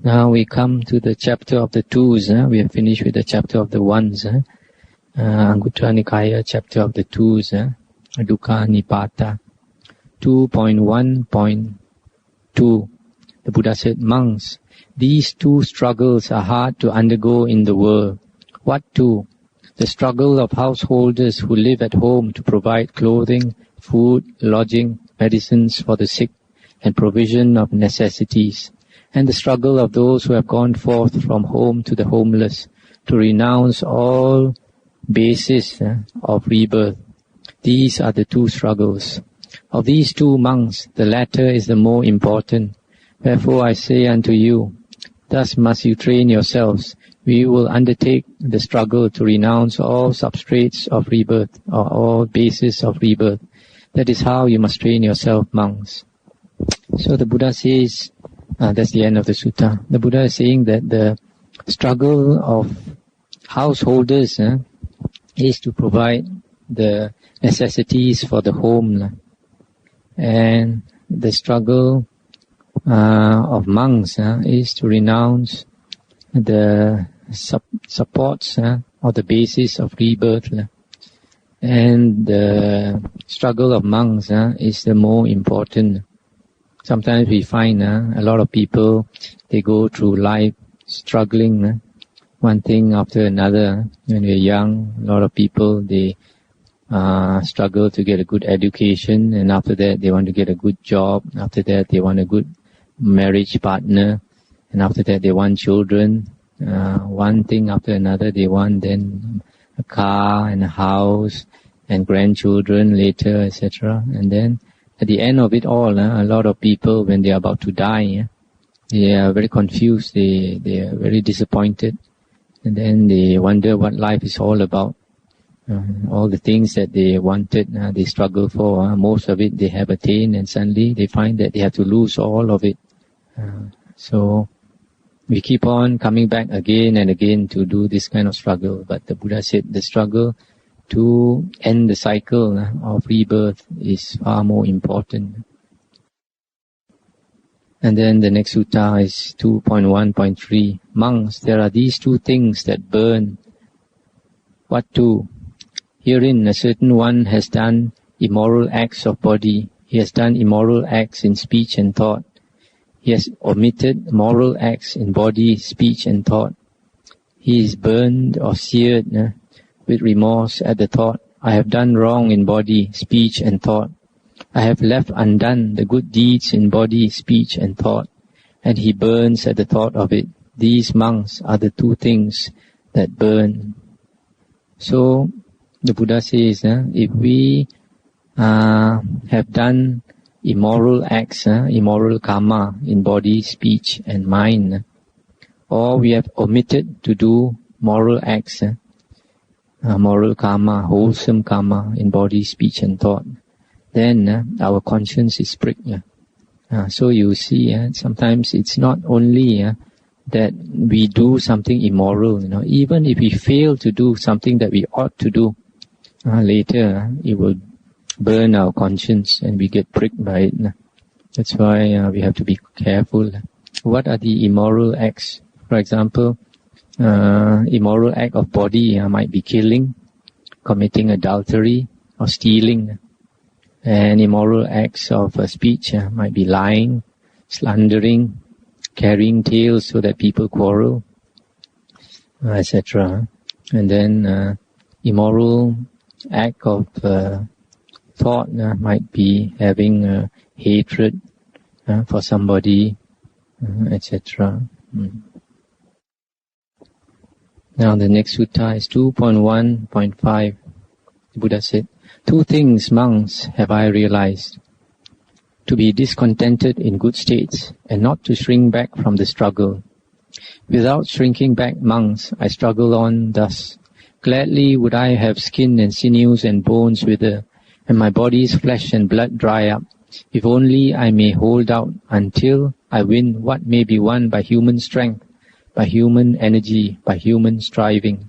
Now we come to the chapter of the twos. We have finished with the chapter of the ones. Anguttara Nikaya, chapter of the twos. Dukkha Nipata. 2.1.2. The Buddha said, monks, these two struggles are hard to undergo in the world. What two? The struggle of householders who live at home to provide clothing, food, lodging, medicines for the sick, and provision of necessities, and the struggle of those who have gone forth from home to the homeless to renounce all bases of rebirth. These are the two struggles. Of these two, monks, the latter is the more important. Wherefore I say unto you, thus must you train yourselves. We will undertake the struggle to renounce all substrates of rebirth, or all bases of rebirth. That is how you must train yourself, monks. So the Buddha says, that's the end of the sutta. The Buddha is saying that the struggle of householders is to provide the necessities for the home. And the struggle of monks is to renounce the supports or the basis of rebirth. And the struggle of monks is the more important. Sometimes we find a lot of people, they go through life struggling one thing after another. When we're young, a lot of people, they struggle to get a good education, and after that they want to get a good job. After that they want a good marriage partner, and after that they want children. One thing after another they want, then a car and a house and grandchildren later, etc. And then at the end of it all, a lot of people, when they are about to die, they are very confused, they are very disappointed, and then they wonder what life is all about. All the things that they wanted, they struggle for, most of it they have attained, and suddenly they find that they have to lose all of it. So we keep on coming back again and again to do this kind of struggle. But the Buddha said the struggle to end the cycle of rebirth is far more important. And then the next sutta is 2.1.3. Monks, there are these two things that burn. What two? Herein a certain one has done immoral acts of body. He has done immoral acts in speech and thought. He has omitted moral acts in body, speech and thought. He is burned or seared with remorse at the thought, I have done wrong in body, speech and thought. I have left undone the good deeds in body, speech and thought. And he burns at the thought of it. These monks are the two things that burn. So the Buddha says, if we have done immoral acts, immoral karma in body, speech and mind, or we have omitted to do moral acts, moral karma, wholesome karma in body, speech and thought, then our conscience is pricked. So you see, sometimes it's not only that we do something immoral, even if we fail to do something that we ought to do, later it will burn our conscience and we get pricked by it. That's why we have to be careful. What are the immoral acts? For example, immoral act of body might be killing, committing adultery, or stealing. And immoral acts of speech might be lying, slandering, carrying tales so that people quarrel, etc. And then immoral act of thought might be having hatred for somebody, etc. Now the next sutta is 2.1.5. The Buddha said, two things, monks, have I realized. To be discontented in good states and not to shrink back from the struggle. Without shrinking back, monks, I struggle on thus. Gladly would I have skin and sinews and bones wither, and my body's flesh and blood dry up, if only I may hold out until I win what may be won by human strength, by human energy, by human striving.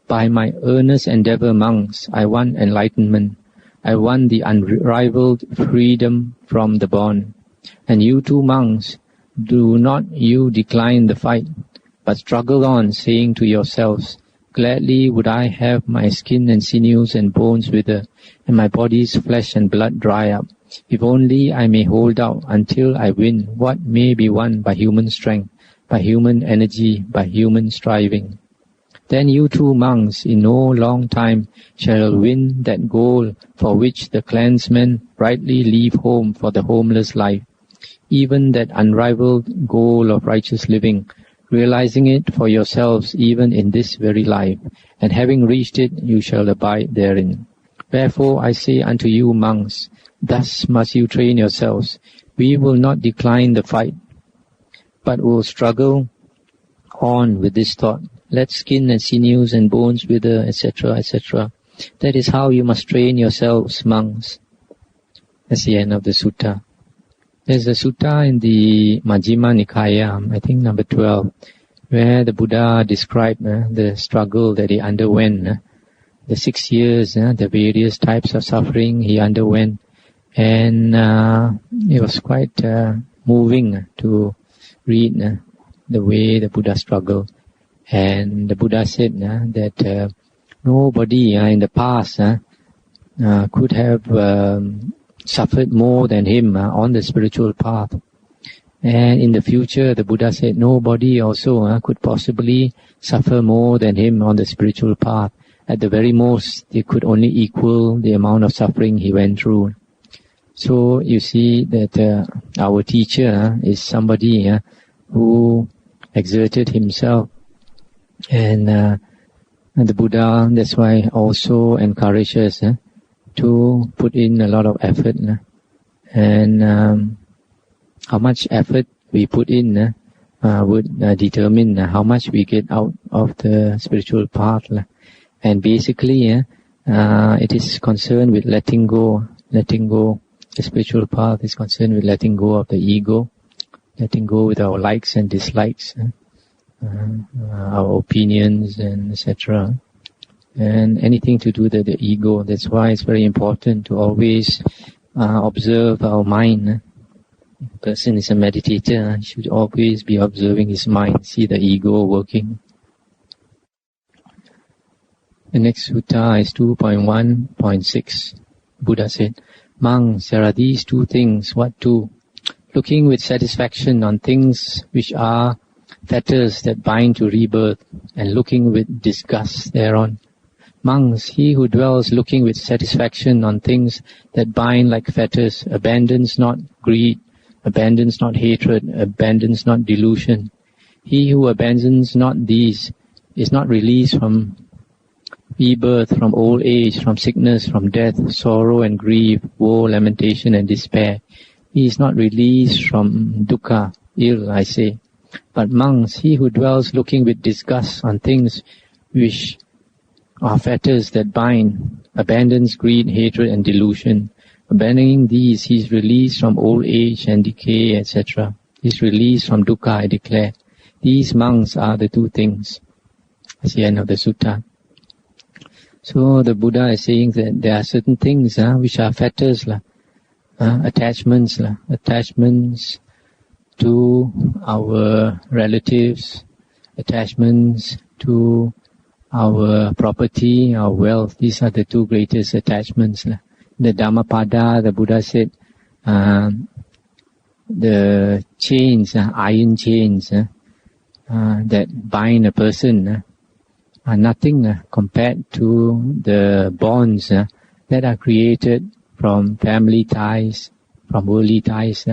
By my earnest endeavor, monks, I won enlightenment. I won the unrivaled freedom from the bond. And you too, monks, Do not you decline the fight, but struggle on, saying to yourselves, Gladly would I have my skin and sinews and bones wither, and my body's flesh and blood dry up, if only I may hold out until I win what may be won by human strength, by human energy, by human striving. Then you too, monks, in no long time shall win that goal for which the clansmen rightly leave home for the homeless life, even that unrivaled goal of righteous living, realizing it for yourselves even in this very life, and having reached it, you shall abide therein. Wherefore I say unto you, monks, thus must you train yourselves. We will not decline the fight, but will struggle on with this thought. Let skin and sinews and bones wither, etc., etc. That is how you must train yourselves, monks. That's the end of the sutta. There's a sutta in the Majjhima Nikaya, I think number 12, where the Buddha described the struggle that he underwent, the 6 years, the various types of suffering he underwent, and it was quite moving to read the way the Buddha struggled. And the Buddha said that nobody in the past could have suffered more than him on the spiritual path. And in the future, the Buddha said nobody also could possibly suffer more than him on the spiritual path. At the very most, they could only equal the amount of suffering he went through. So you see that our teacher is somebody who exerted himself. And the Buddha, that's why, also encourages us to put in a lot of effort. And how much effort we put in would determine how much we get out of the spiritual path. And basically, it is concerned with letting go. The spiritual path is concerned with letting go of the ego, letting go with our likes and dislikes, our opinions, and etc. And anything to do with the ego. That's why it's very important to always observe our mind. If a person is a meditator, he should always be observing his mind, see the ego working. The next sutta is 2.1.6. Buddha said, Monks, there are these two things. What two? Looking with satisfaction on things which are fetters that bind to rebirth, and looking with disgust thereon. Monks, he who dwells looking with satisfaction on things that bind like fetters abandons not greed, abandons not hatred, abandons not delusion. He who abandons not these is not released from rebirth, from old age, from sickness, from death, sorrow and grief, woe, lamentation and despair. He is not released from dukkha, ill, I say. But monks, he who dwells looking with disgust on things which are fetters that bind, abandons greed, hatred and delusion. Abandoning these, he is released from old age and decay, etc. He is released from dukkha, I declare. These monks are the two things. That's the end of the sutta. So the Buddha is saying that there are certain things which are fetters, attachments to our relatives, attachments to our property, our wealth. These are the two greatest attachments. The Dhammapada, the Buddha said, the chains, iron chains that bind a person are nothing compared to the bonds that are created from family ties, from worldly ties,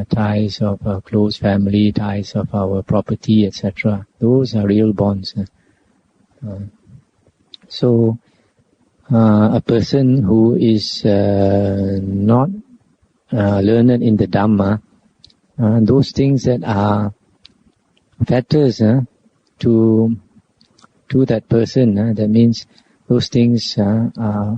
ties of close family, ties of our property, etc. Those are real bonds. So a person who is not learned in the Dhamma, those things that are fetters to that person, that means those things are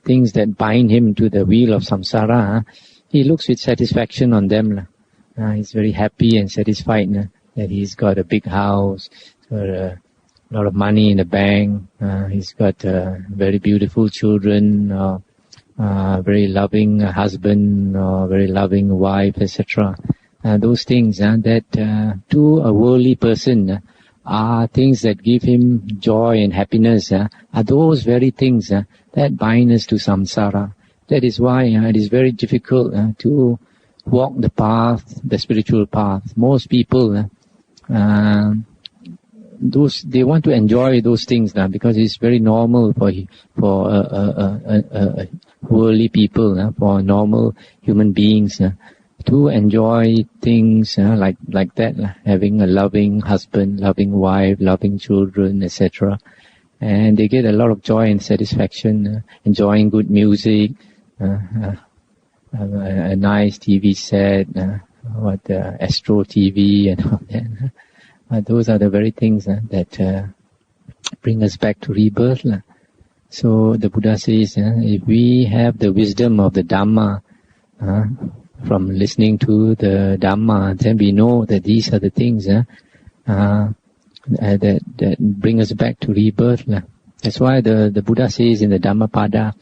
things that bind him to the wheel of samsara. He looks with satisfaction on them. He's very happy and satisfied that he's got a big house, got a lot of money in the bank, he's got very beautiful children, very loving husband, very loving wife, etc. those things that to a worldly person are things that give him joy and happiness, are those very things that bind us to samsara. That is why it is very difficult to walk the path, the spiritual path. Most people, they want to enjoy those things because it's very normal for worldly people, for normal human beings to enjoy things like that, having a loving husband, loving wife, loving children, etc. And they get a lot of joy and satisfaction, enjoying good music, a nice TV set, Astro TV and all that. Those are the very things that bring us back to rebirth. So the Buddha says, if we have the wisdom of the Dhamma, from listening to the Dhamma, then we know that these are the things that bring us back to rebirth. That's why the Buddha says in the Dhammapada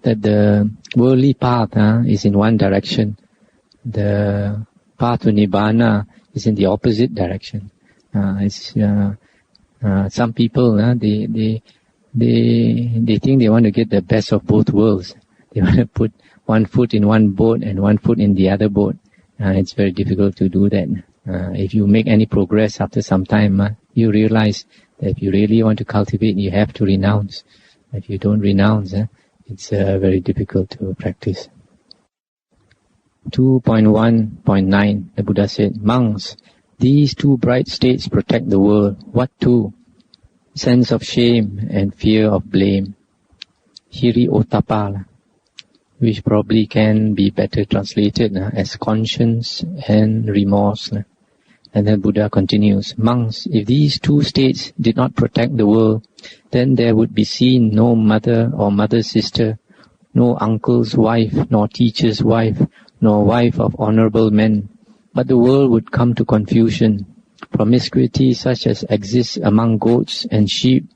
that the worldly path is in one direction. The path to Nibbana is in the opposite direction. Some people they think they want to get the best of both worlds. They want to put one foot in one boat and one foot in the other boat. It's very difficult to do that. If you make any progress after some time, you realize that if you really want to cultivate, you have to renounce. If you don't renounce, it's very difficult to practice. 2.1.9, the Buddha said, monks, these two bright states protect the world. What two? Sense of shame and fear of blame. Hiri Ottappa, which probably can be better translated as conscience and remorse. And then Buddha continues, monks, if these two states did not protect the world, then there would be seen no mother or mother's sister, no uncle's wife, nor teacher's wife, nor wife of honorable men. But the world would come to confusion. Promiscuity such as exists among goats and sheep,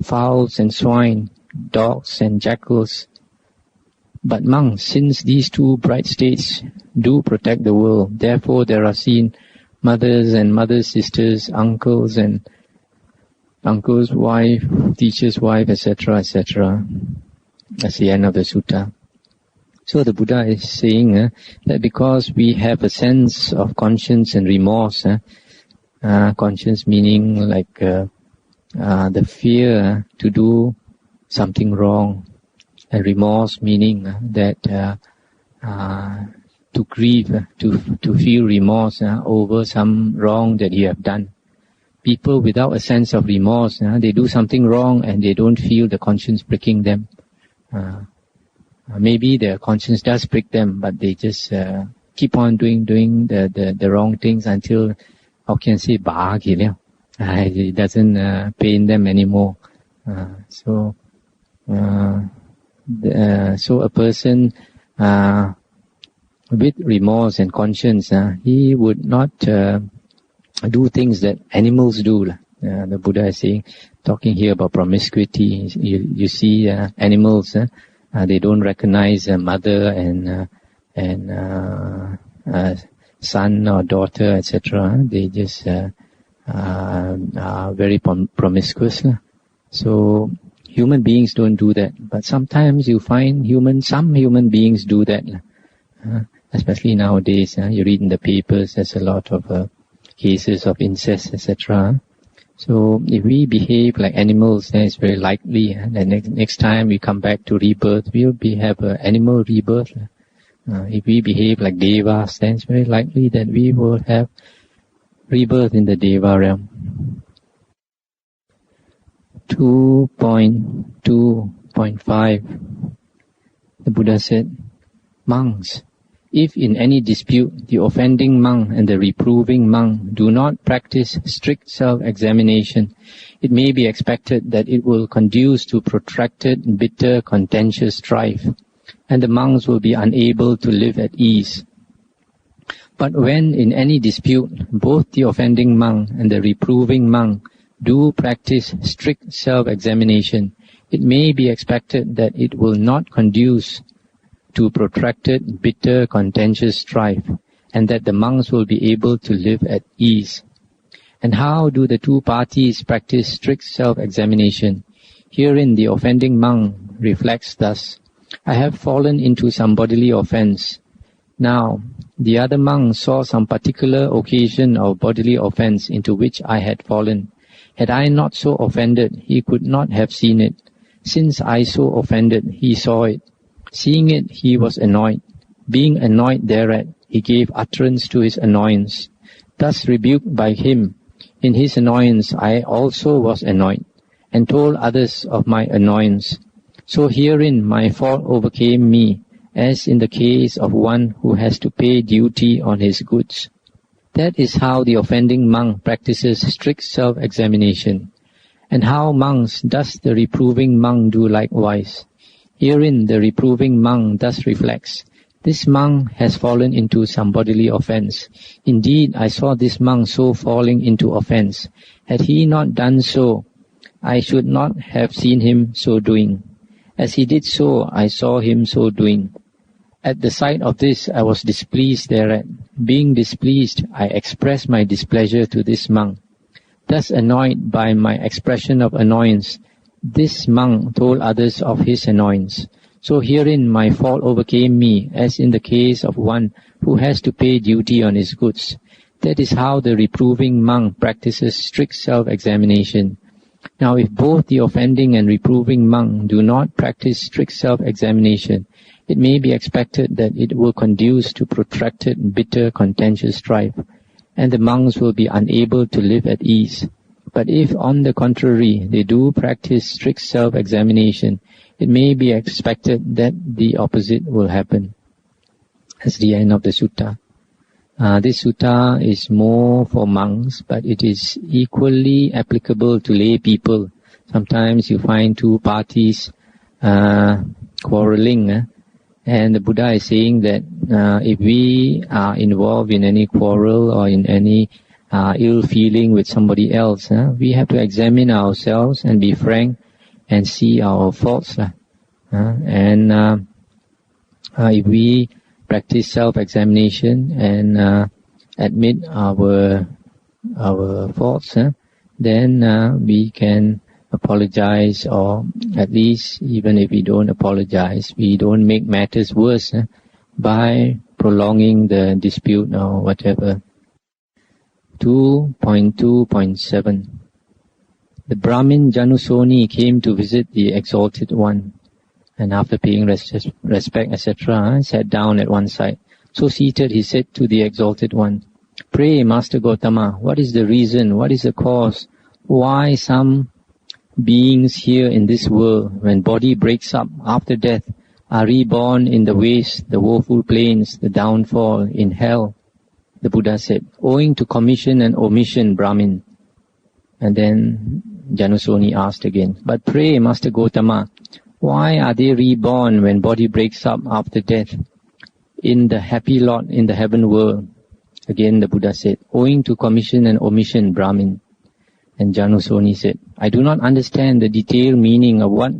fowls and swine, dogs and jackals. But monks, since these two bright states do protect the world, therefore there are seen mothers and mothers' sisters, uncles and uncle's wife, teacher's wife, etc., etc. That's the end of the sutta. So the Buddha is saying that because we have a sense of conscience and remorse, conscience meaning like the fear to do something wrong, and remorse meaning that to grieve, to feel remorse over some wrong that you have done. People without a sense of remorse, they do something wrong and they don't feel the conscience pricking them. Maybe their conscience does prick them, but they just keep on doing the wrong things until, how can I say, it doesn't pain them anymore. So a person with remorse and conscience, he would not do things that animals do. The Buddha is saying, talking here about promiscuity. You see animals, they don't recognize a mother and son or daughter, etc. They just are very promiscuous. So human beings don't do that, but sometimes you find some human beings do that. Especially nowadays, you read in the papers, there's a lot of cases of incest, etc. So if we behave like animals, then it's very likely that next time we come back to rebirth, we'll have an animal rebirth. If we behave like devas, then it's very likely that we will have rebirth in the deva realm. 2.2.5, the Buddha said, monks, if in any dispute the offending monk and the reproving monk do not practice strict self-examination, it may be expected that it will conduce to protracted, bitter, contentious strife, and the monks will be unable to live at ease. But when in any dispute both the offending monk and the reproving monk do practice strict self-examination, it may be expected that it will not conduce to protracted, bitter, contentious strife, and that the monks will be able to live at ease. And how do the two parties practice strict self-examination? Herein the offending monk reflects thus: I have fallen into some bodily offense. Now, the other monk saw some particular occasion of bodily offense into which I had fallen. Had I not so offended, he could not have seen it. Since I so offended, he saw it. Seeing it, he was annoyed. Being annoyed thereat, he gave utterance to his annoyance. Thus rebuked by him, in his annoyance I also was annoyed, and told others of my annoyance. So herein my fault overcame me, as in the case of one who has to pay duty on his goods. That is how the offending monk practices strict self-examination. And how monks does the reproving monk do likewise? Herein the reproving monk thus reflects: this monk has fallen into some bodily offense. Indeed, I saw this monk so falling into offense. Had he not done so, I should not have seen him so doing. As he did so, I saw him so doing. At the sight of this, I was displeased thereat. Being displeased, I expressed my displeasure to this monk. Thus annoyed by my expression of annoyance, this monk told others of his annoyance. So herein my fault overcame me, as in the case of one who has to pay duty on his goods. That is how the reproving monk practices strict self-examination. Now if both the offending and reproving monk do not practice strict self-examination, it may be expected that it will conduce to protracted, bitter, contentious strife, and the monks will be unable to live at ease. But if, on the contrary, they do practice strict self-examination, it may be expected that the opposite will happen. That's the end of the sutta. This sutta is more for monks, but it is equally applicable to lay people. Sometimes you find two parties quarreling, and the Buddha is saying that if we are involved in any quarrel or in any ill feeling with somebody else, we have to examine ourselves and be frank and see our faults. And if we practice self-examination and admit our faults, then we can apologize, or at least even if we don't apologize, we don't make matters worse by prolonging the dispute or whatever. 2.2.7 The Brahmin Janusoni came to visit the Exalted One, and after paying respect, etc., sat down at one side. So seated, he said to the Exalted One, Pray, Master Gautama, what is the reason, what is the cause, why some beings here in this world, when body breaks up after death, are reborn in the waste, the woeful plains, the downfall, in hell? The Buddha said, owing to commission and omission, Brahmin. And then Janusoni asked again, but pray, Master Gautama, why are they reborn when body breaks up after death in the happy lot in the heaven world? Again the Buddha said, owing to commission and omission, Brahmin. And Janusoni said, I do not understand the detailed meaning of what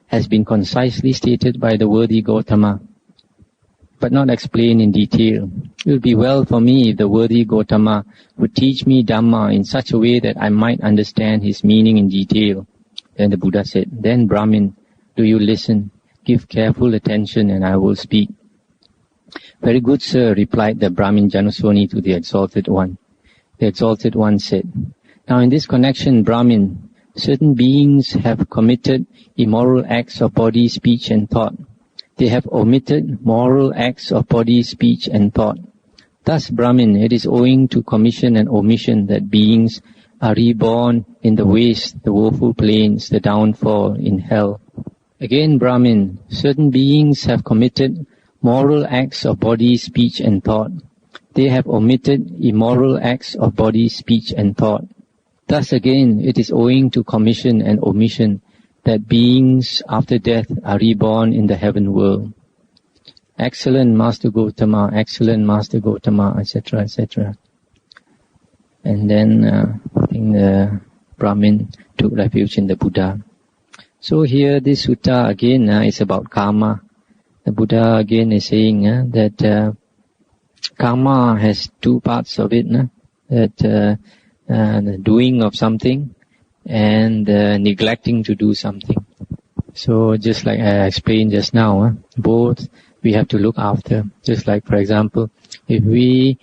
has been concisely stated by the worthy Gautama, but not explained in detail. It would be well for me if the worthy Gautama would teach me Dhamma in such a way that I might understand his meaning in detail. Then the Buddha said, then Brahmin, do you listen? Give careful attention and I will speak. Very good, sir, replied the Brahmin Janusoni to the Exalted One. The Exalted One said, now in this connection, Brahmin, certain beings have committed immoral acts of body, speech and thought. They have omitted moral acts of body, speech and thought. Thus, Brahmin, it is owing to commission and omission that beings are reborn in the waste, the woeful plains, the downfall, in hell. Again, Brahmin, certain beings have committed moral acts of body, speech and thought. They have omitted immoral acts of body, speech and thought. Thus again, it is owing to commission and omission that beings after death are reborn in the heaven world. Excellent Master Gautama, etc., etc. And then I think the Brahmin took refuge in the Buddha. So here this sutta again is about karma. The Buddha again is saying that karma has two parts of it, that the doing of something and neglecting to do something. So just like I explained just now, both we have to look after. Just like, for example, if we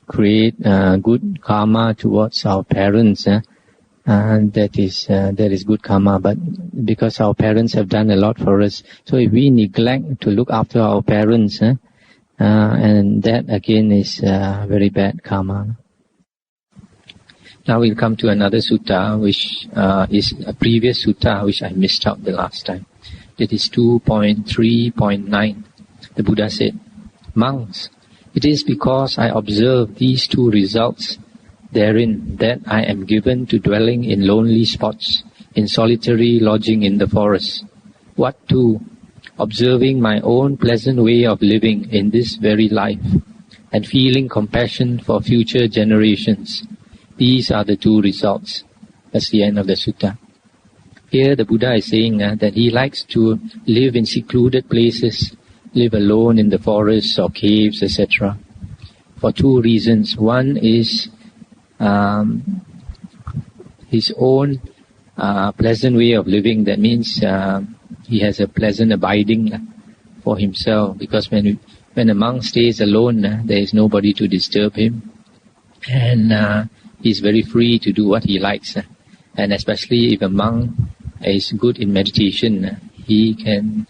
create good karma towards our parents, that is good karma. But because our parents have done a lot for us, so if we neglect to look after our parents, and that again is very bad karma. Now we'll come to another sutta, which is a previous sutta which I missed out the last time. It is 2.3.9. The Buddha said, "Monks, it is because I observe these two results therein that I am given to dwelling in lonely spots, in solitary lodging in the forest. What too? Observing my own pleasant way of living in this very life, and feeling compassion for future generations. These are the two results." That's the end of the sutta. Here the Buddha is saying that he likes to live in secluded places, live alone in the forests or caves, etc. for two reasons. One is his own pleasant way of living. That means he has a pleasant abiding for himself, because when a monk stays alone, there is nobody to disturb him, and he's very free to do what he likes. And especially if a monk is good in meditation, he can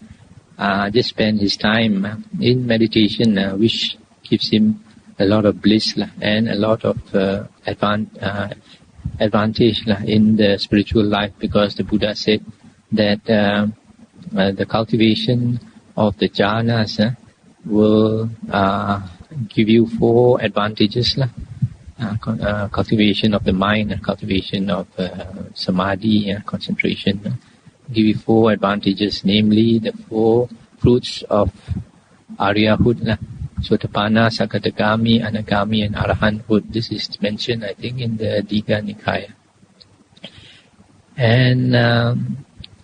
just spend his time in meditation, which gives him a lot of bliss and a lot of advantage in the spiritual life, because the Buddha said that the cultivation of the jhanas will give you 4 advantages. Cultivation of the mind, cultivation of samadhi, concentration, give you 4 advantages, namely the 4 fruits of Aryahood, Sotapanna, Sakadagami, Anagami, and Arahanthood. This is mentioned, I think, in the Digha Nikaya. And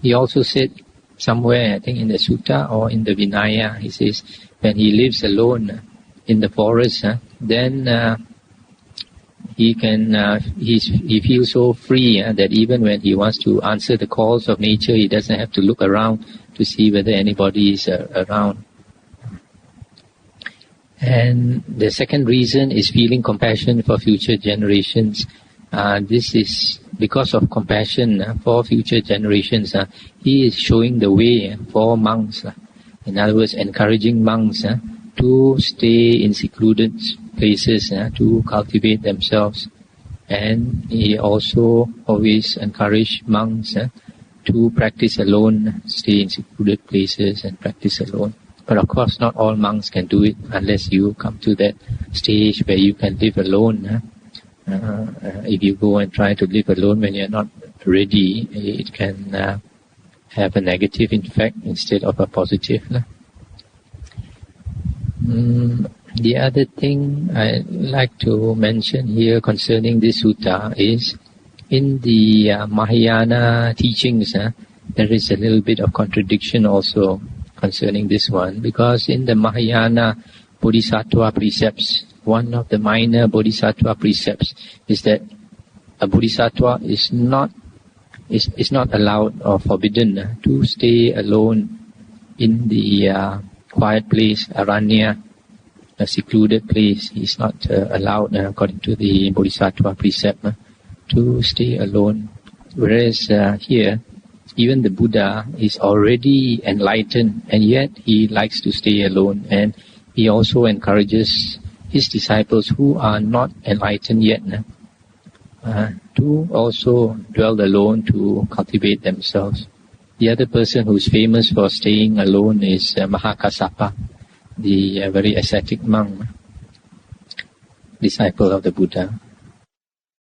he also said somewhere, I think in the Sutta or in the Vinaya, he says, when he lives alone in the forest, then he feels so free that even when he wants to answer the calls of nature, he doesn't have to look around to see whether anybody is around. And the second reason is feeling compassion for future generations. This is because of compassion for future generations. He is showing the way for monks. In other words, encouraging monks to stay in secluded places, to cultivate themselves. And he also always encouraged monks to practice alone, stay in secluded places and practice alone. But of course, not all monks can do it unless you come to that stage where you can live alone. If you go and try to live alone when you're not ready, it can have a negative effect instead of a positive. The other thing I'd like to mention here concerning this sutta is, in the Mahayana teachings, there is a little bit of contradiction also concerning this one, because in the Mahayana Bodhisattva precepts, one of the minor Bodhisattva precepts is that a Bodhisattva is not allowed or forbidden to stay alone in the quiet place, aranya, a secluded place. He is not allowed, according to the Bodhisattva precept, to stay alone. Whereas here, even the Buddha is already enlightened, and yet he likes to stay alone. And he also encourages his disciples who are not enlightened yet to also dwell alone, to cultivate themselves. The other person who is famous for staying alone is Mahakassapa, the very ascetic monk, disciple of the Buddha.